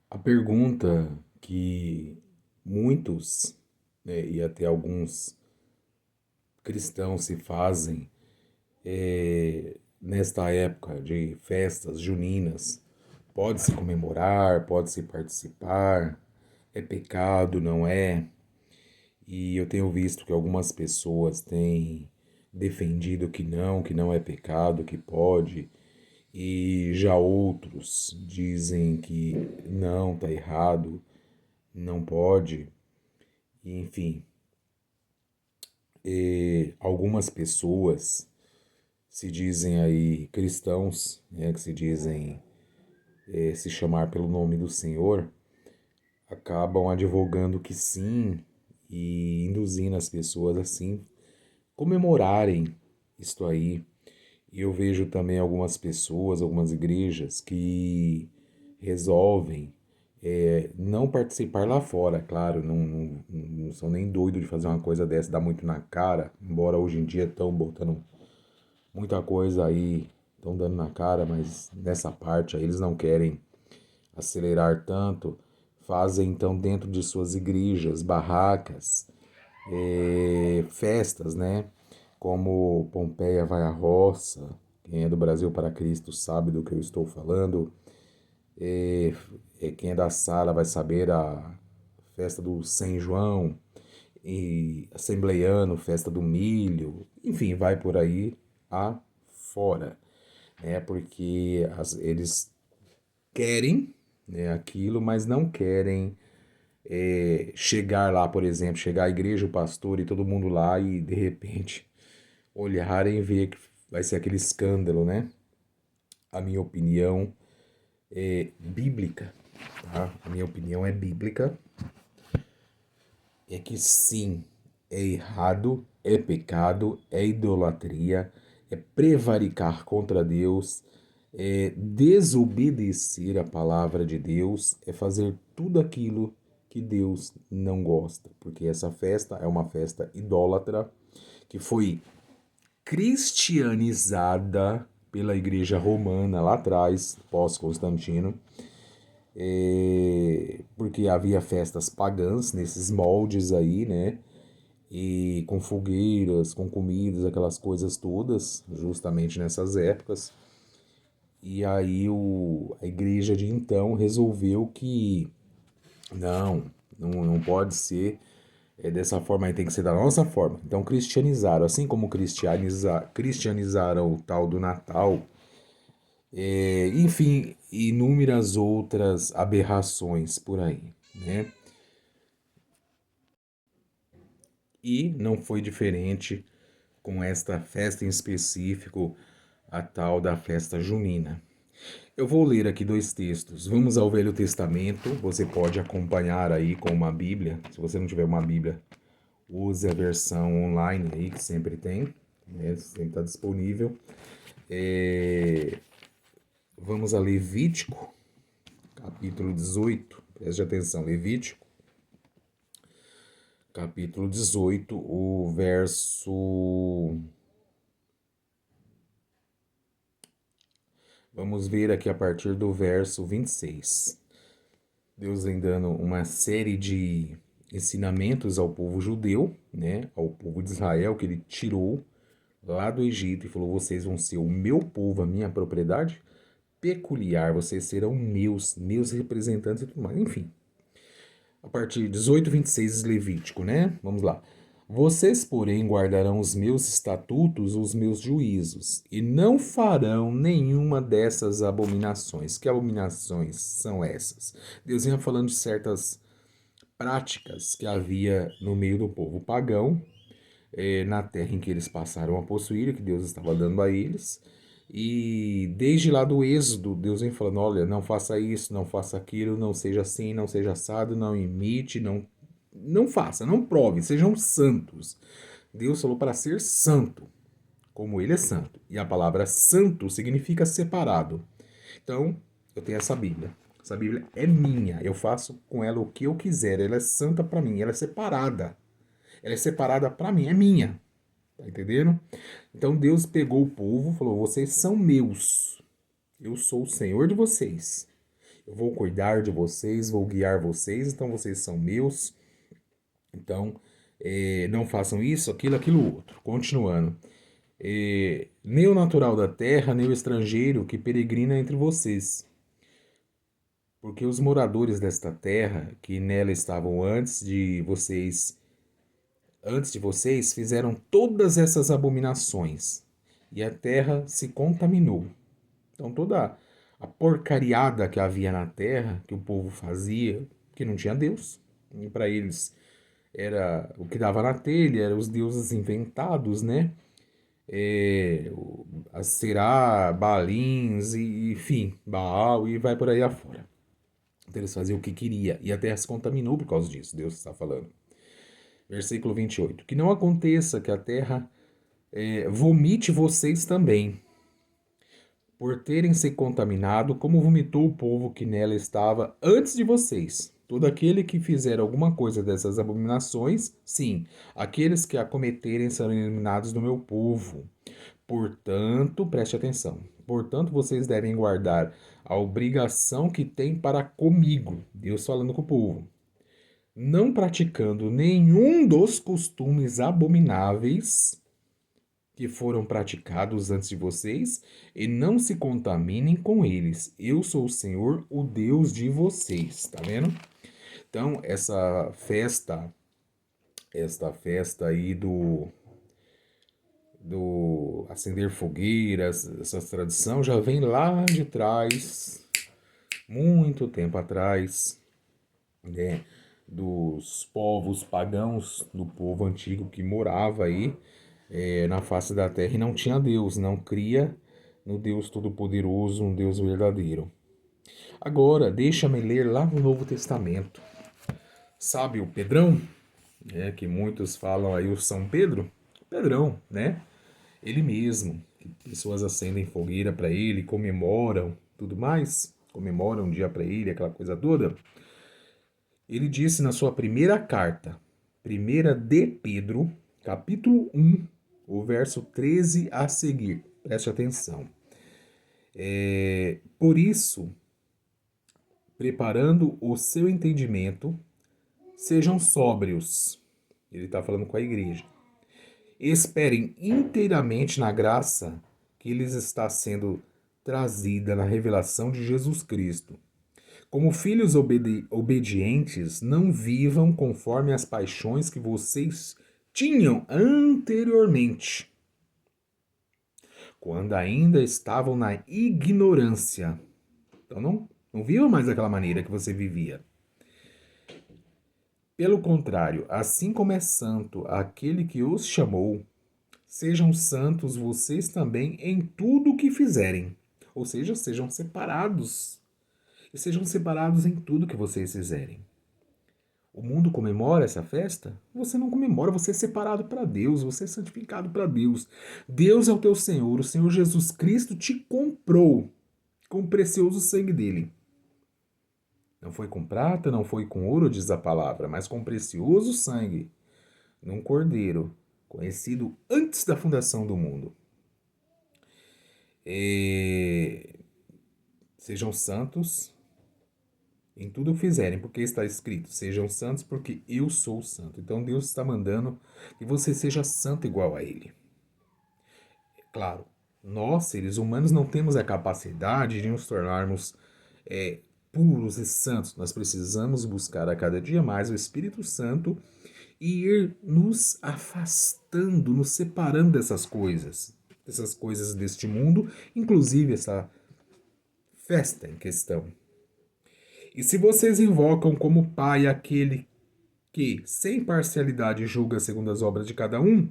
A pergunta que muitos, né, e até alguns cristãos se fazem nesta época de festas juninas: pode-se comemorar, pode-se participar, é pecado, não é? E eu tenho visto que algumas pessoas têm defendido que não é pecado, que pode, e já outros dizem que não, tá errado, não pode. Enfim, algumas pessoas se dizem aí cristãos, né, que se dizem se chamar pelo nome do Senhor, acabam advogando que sim e induzindo as pessoas assim comemorarem isto aí. E eu vejo também algumas pessoas, algumas igrejas que resolvem não participar lá fora, claro, não são nem doidos de fazer uma coisa dessa, dá muito na cara, embora hoje em dia estão botando muita coisa aí, estão dando na cara, mas nessa parte aí eles não querem acelerar tanto, fazem então dentro de suas igrejas, barracas, festas, né? Como Pompeia vai à roça, quem é do Brasil para Cristo sabe do que eu estou falando. É, quem é da sala vai saber a festa do São João, e assembleiano, festa do milho, enfim, vai por aí afora, né? Porque eles querem, né, aquilo, mas não querem chegar lá, por exemplo, chegar à igreja, o pastor e todo mundo lá e de repente olharem e ver que vai ser aquele escândalo, né? A minha opinião é bíblica, tá? A minha opinião é bíblica, é que sim, é errado, é pecado, é idolatria, é prevaricar contra Deus, é desobedecer a palavra de Deus, é fazer tudo aquilo que Deus não gosta, porque essa festa é uma festa idólatra que foi cristianizada pela Igreja Romana lá atrás, pós-Constantino, porque havia festas pagãs nesses moldes aí, né? E com fogueiras, com comidas, aquelas coisas todas, justamente nessas épocas. E aí a igreja de então resolveu que não pode ser dessa forma, aí tem que ser da nossa forma. Então cristianizaram, assim como cristianizaram o tal do Natal, enfim, inúmeras outras aberrações por aí, né? E não foi diferente com esta festa em específico, a tal da festa junina. Eu vou ler aqui dois textos. Vamos ao Velho Testamento. Você pode acompanhar aí com uma Bíblia. Se você não tiver uma Bíblia, use a versão online aí que sempre tem, né? Sempre está disponível. É, Vamos a Levítico, capítulo 18. Preste atenção, Levítico, capítulo 18, o verso. Vamos ver aqui a partir do verso 26. Deus vem dando uma série de ensinamentos ao povo judeu, né, ao povo de Israel, que ele tirou lá do Egito e falou: vocês vão ser o meu povo, a minha propriedade peculiar, vocês serão meus representantes e tudo mais. Enfim, a partir de 18, 26, Levítico, né? Vamos lá. Vocês, porém, guardarão os meus estatutos, os meus juízos, e não farão nenhuma dessas abominações. Que abominações são essas? Deus vinha falando de certas práticas que havia no meio do povo pagão, na terra em que eles passaram a possuir, que Deus estava dando a eles. E desde lá do Êxodo, Deus vem falando: olha, não faça isso, não faça aquilo, não seja assim, não seja assado, não imite, não faça, não prove, sejam santos. Deus falou para ser santo, como ele é santo. E a palavra santo significa separado. Então, eu tenho essa Bíblia. Essa Bíblia é minha. Eu faço com ela o que eu quiser. Ela é santa para mim. Ela é separada. Ela é separada para mim. É minha. Tá entendendo? Então Deus pegou o povo e falou: vocês são meus. Eu sou o Senhor de vocês. Eu vou cuidar de vocês, vou guiar vocês, então vocês são meus. Então, não façam isso, aquilo, outro. Continuando. Nem o natural da terra, nem o estrangeiro que peregrina entre vocês. Porque os moradores desta terra, que nela estavam antes de vocês, fizeram todas essas abominações, e a terra se contaminou. Então toda a porcariada que havia na terra, que o povo fazia, que não tinha Deus, e para eles era o que dava na telha, eram os deuses inventados, né? A Será, Baalins, e, enfim, Baal, e vai por aí afora. Então eles faziam o que queria, e a terra se contaminou por causa disso, Deus está falando. Versículo 28. Que não aconteça que a terra vomite vocês também, por terem se contaminado, como vomitou o povo que nela estava antes de vocês. Todo aquele que fizer alguma coisa dessas abominações, sim, aqueles que a cometerem serão eliminados do meu povo. Portanto, preste atenção. Portanto, vocês devem guardar a obrigação que têm para comigo, Deus falando com o povo, não praticando nenhum dos costumes abomináveis que foram praticados antes de vocês, e não se contaminem com eles. Eu sou o Senhor, o Deus de vocês. Tá vendo? Então, esta festa aí do acender fogueiras, essa tradição já vem lá de trás, muito tempo atrás, né? Dos povos pagãos, do povo antigo que morava aí na face da terra e não tinha Deus, não cria no Deus Todo-Poderoso, um Deus verdadeiro. Agora, deixa-me ler lá no Novo Testamento. Sabe o Pedrão, que muitos falam aí o São Pedro? Pedrão, né? Ele mesmo, que pessoas acendem fogueira para ele, comemoram, tudo mais, comemoram um dia para ele, aquela coisa toda. Ele disse na sua primeira carta, primeira de Pedro, capítulo 1, o verso 13 a seguir. Preste atenção. Por isso, preparando o seu entendimento, sejam sóbrios. Ele está falando com a igreja. Esperem inteiramente na graça que lhes está sendo trazida na revelação de Jesus Cristo. Como filhos obedientes, não vivam conforme as paixões que vocês tinham anteriormente, quando ainda estavam na ignorância. Então não vivam mais daquela maneira que você vivia. Pelo contrário, assim como é santo aquele que os chamou, sejam santos vocês também em tudo o que fizerem. Ou seja, sejam separados. E sejam separados em tudo que vocês fizerem. O mundo comemora essa festa? Você não comemora, você é separado para Deus, você é santificado para Deus. Deus é o teu Senhor, o Senhor Jesus Cristo te comprou com o precioso sangue dele. Não foi com prata, não foi com ouro, diz a palavra, mas com precioso sangue, num cordeiro, conhecido antes da fundação do mundo. Sejam santos em tudo o que fizerem, porque está escrito, sejam santos porque eu sou santo. Então Deus está mandando que você seja santo igual a Ele. Claro, nós, seres humanos, não temos a capacidade de nos tornarmos puros e santos. Nós precisamos buscar a cada dia mais o Espírito Santo e ir nos afastando, nos separando dessas coisas deste mundo, inclusive essa festa em questão. E se vocês invocam como Pai aquele que, sem parcialidade, julga segundo as obras de cada um,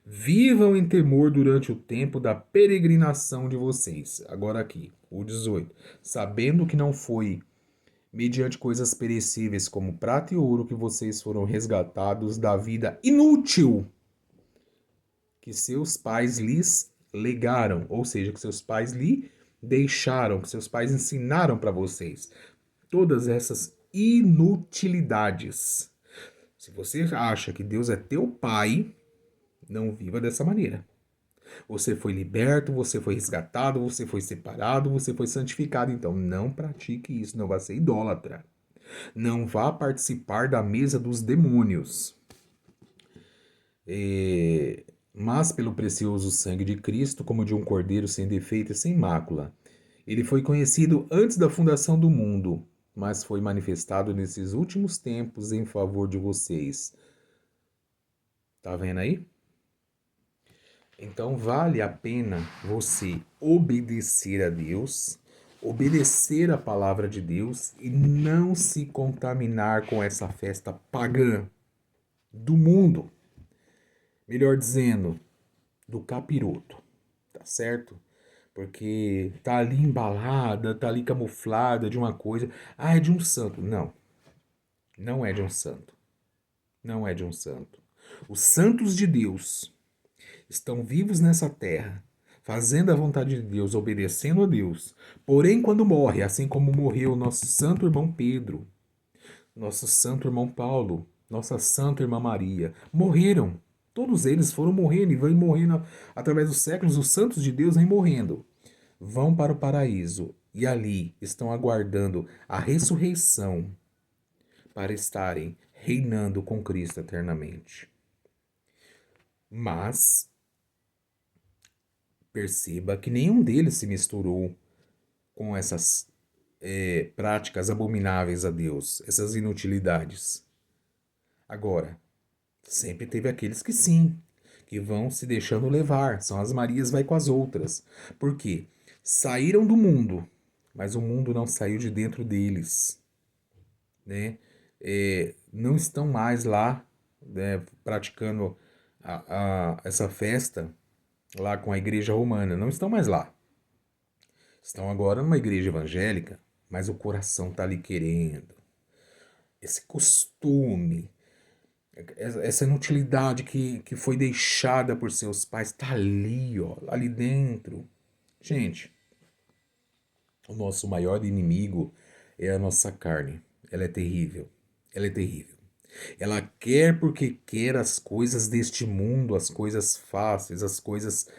vivam em temor durante o tempo da peregrinação de vocês. Agora aqui, o 18. Sabendo que não foi mediante coisas perecíveis como prata e ouro que vocês foram resgatados da vida inútil que seus pais lhes legaram, ou seja, que seus pais lhe deixaram, que seus pais ensinaram para vocês. Todas essas inutilidades. Se você acha que Deus é teu pai, não viva dessa maneira. Você foi liberto, você foi resgatado, você foi separado, você foi santificado. Então não pratique isso, não vá ser idólatra. Não vá participar da mesa dos demônios. Mas pelo precioso sangue de Cristo, como de um cordeiro sem defeito e sem mácula. Ele foi conhecido antes da fundação do mundo, mas foi manifestado nesses últimos tempos em favor de vocês. Tá vendo aí? Então vale a pena você obedecer a Deus, obedecer a palavra de Deus e não se contaminar com essa festa pagã do mundo. Melhor dizendo, do capiroto, tá certo? Porque tá ali embalada, tá ali camuflada de uma coisa. Ah, é de um santo. Não, não é de um santo. Não é de um santo. Os santos de Deus estão vivos nessa terra, fazendo a vontade de Deus, obedecendo a Deus. Porém, quando morre, assim como morreu nosso santo irmão Pedro, nosso santo irmão Paulo, nossa santa irmã Maria, morreram. Todos eles foram morrendo e vão morrendo através dos séculos. Os santos de Deus vêm morrendo. Vão para o paraíso e ali estão aguardando a ressurreição para estarem reinando com Cristo eternamente. Mas perceba que nenhum deles se misturou com essas práticas abomináveis a Deus, essas inutilidades. Agora, sempre teve aqueles que sim, que vão se deixando levar, são as Marias vai com as outras. Por quê? Saíram do mundo, mas o mundo não saiu de dentro deles, né? Não estão mais lá, né, praticando essa festa lá com a igreja romana, não estão mais lá. Estão agora numa igreja evangélica, mas o coração está ali querendo. Esse costume, essa inutilidade que foi deixada por seus pais, está ali, ó, ali dentro. Gente, o nosso maior inimigo é a nossa carne. Ela é terrível. Ela é terrível. Ela quer porque quer as coisas deste mundo, as coisas fáceis, as coisas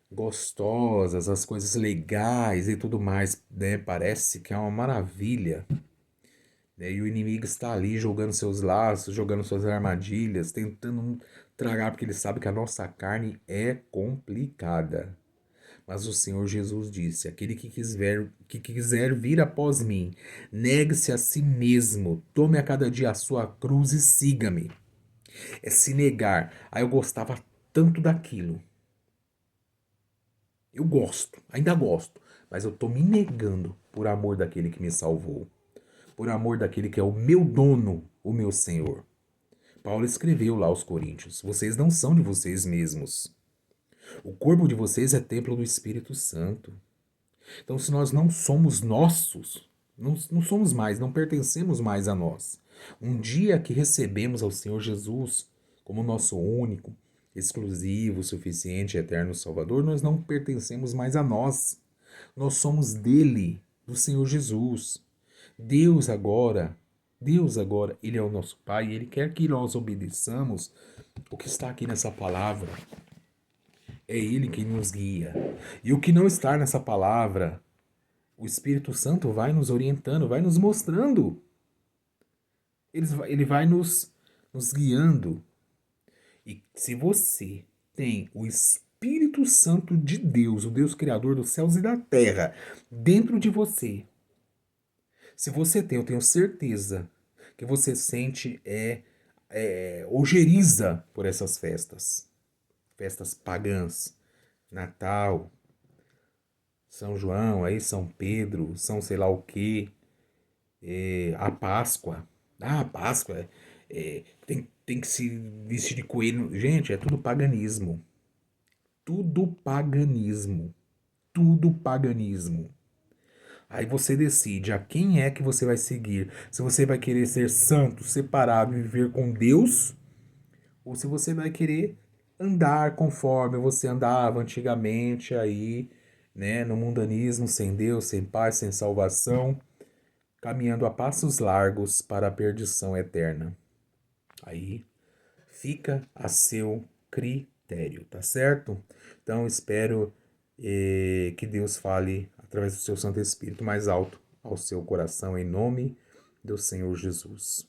gostosas, as coisas legais e tudo mais, né? Parece que é uma maravilha, né? E o inimigo está ali jogando seus laços, jogando suas armadilhas, tentando tragar, porque ele sabe que a nossa carne é complicada. Mas o Senhor Jesus disse: aquele que quiser vir após mim, negue-se a si mesmo, tome a cada dia a sua cruz e siga-me. É se negar. Aí eu gostava tanto daquilo. Eu gosto, ainda gosto, mas eu tô me negando por amor daquele que me salvou, por amor daquele que é o meu dono, o meu Senhor. Paulo escreveu lá aos Coríntios: vocês não são de vocês mesmos. O corpo de vocês é templo do Espírito Santo. Então, se nós não somos nossos, não somos mais, não pertencemos mais a nós. Um dia que recebemos ao Senhor Jesus como nosso único, exclusivo, suficiente e eterno Salvador, nós não pertencemos mais a nós. Nós somos dele, do Senhor Jesus. Deus agora, Deus agora, Ele é o nosso Pai e Ele quer que nós obedeçamos o que está aqui nessa palavra. É Ele quem nos guia. E o que não está nessa palavra, o Espírito Santo vai nos orientando, vai nos mostrando. Ele vai nos guiando. E se você tem o Espírito Santo de Deus, o Deus Criador dos céus e da terra, dentro de você, se você tem, eu tenho certeza que você sente ojeriza por essas festas. Festas pagãs. Natal, São João, aí São Pedro, São sei lá o quê, a Páscoa. Ah, a Páscoa tem que se vestir de coelho. Gente, é tudo paganismo. Tudo paganismo. Tudo paganismo. Aí você decide a quem é que você vai seguir. Se você vai querer ser santo, separado e viver com Deus, ou se você vai querer andar conforme você andava antigamente aí, né, no mundanismo, sem Deus, sem paz, sem salvação, caminhando a passos largos para a perdição eterna. Aí fica a seu critério. tá certo? Então, espero que Deus fale através do seu Santo Espírito mais alto ao seu coração, em nome do Senhor Jesus.